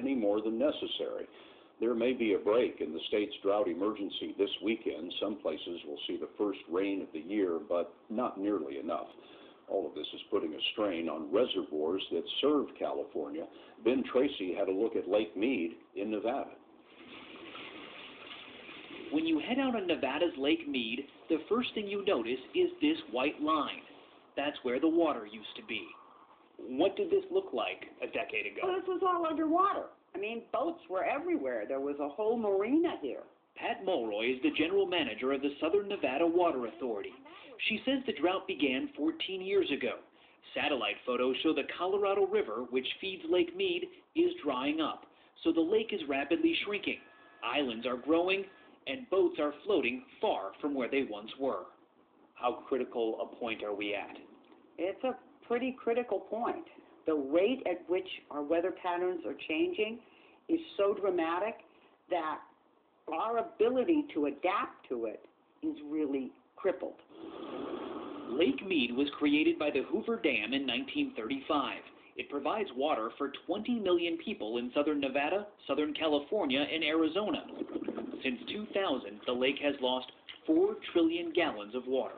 any more than necessary. There may be a break in the state's drought emergency this weekend. Some places will see the first rain of the year, but not nearly enough. All of this is putting a strain on reservoirs that serve California. Ben Tracy had a look at Lake Mead in Nevada. When you head out on Nevada's Lake Mead, the first thing you notice is this white line. That's where the water used to be. What did this look like a decade ago? Well, this was all underwater. I mean, boats were everywhere. There was a whole marina here. Pat Mulroy is the general manager of the Southern Nevada Water Authority. She says the drought began 14 years ago. Satellite photos show the Colorado River, which feeds Lake Mead, is drying up, so the lake is rapidly shrinking. Islands are growing, and boats are floating far from where they once were. How critical a point are we at? It's a pretty critical point. The rate at which our weather patterns are changing is so dramatic that our ability to adapt to it is really crippled. Lake Mead was created by the Hoover Dam in 1935. It provides water for 20 million people in southern Nevada, southern California, and Arizona. Since 2000, the lake has lost 4 trillion gallons of water.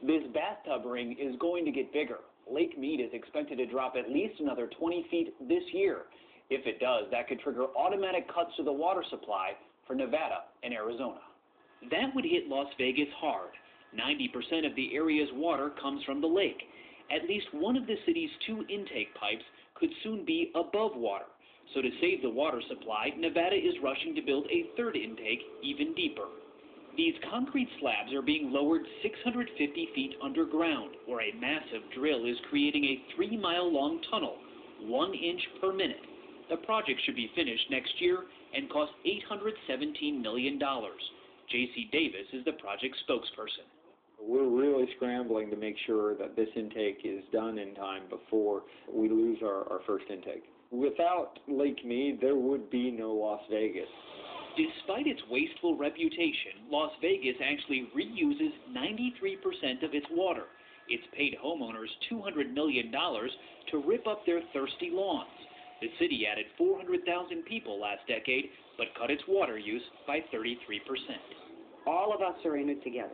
This bathtub ring is going to get bigger. Lake Mead is expected to drop at least another 20 feet this year. If it does, that could trigger automatic cuts to the water supply for Nevada and Arizona. That would hit Las Vegas hard. 90% of the area's water comes from the lake. At least one of the city's 2 intake pipes could soon be above water. So to save the water supply, Nevada is rushing to build a 3rd intake even deeper. These concrete slabs are being lowered 650 feet underground, where a massive drill is creating a 3-mile-long tunnel, 1 inch per minute. The project should be finished next year and cost $817 million. J.C. Davis is the project spokesperson. We're really scrambling to make sure that this intake is done in time before we lose our first intake. Without Lake Mead, there would be no Las Vegas. Despite its wasteful reputation, Las Vegas actually reuses 93% of its water. It's paid homeowners $200 million to rip up their thirsty lawns. The city added 400,000 people last decade, but cut its water use by 33%. All of us are in it together.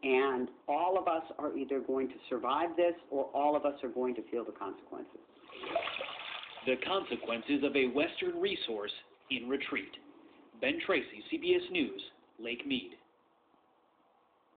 And all of us are either going to survive this or all of us are going to feel the consequences. The consequences of a Western resource in retreat. Ben Tracy, CBS News, Lake Mead.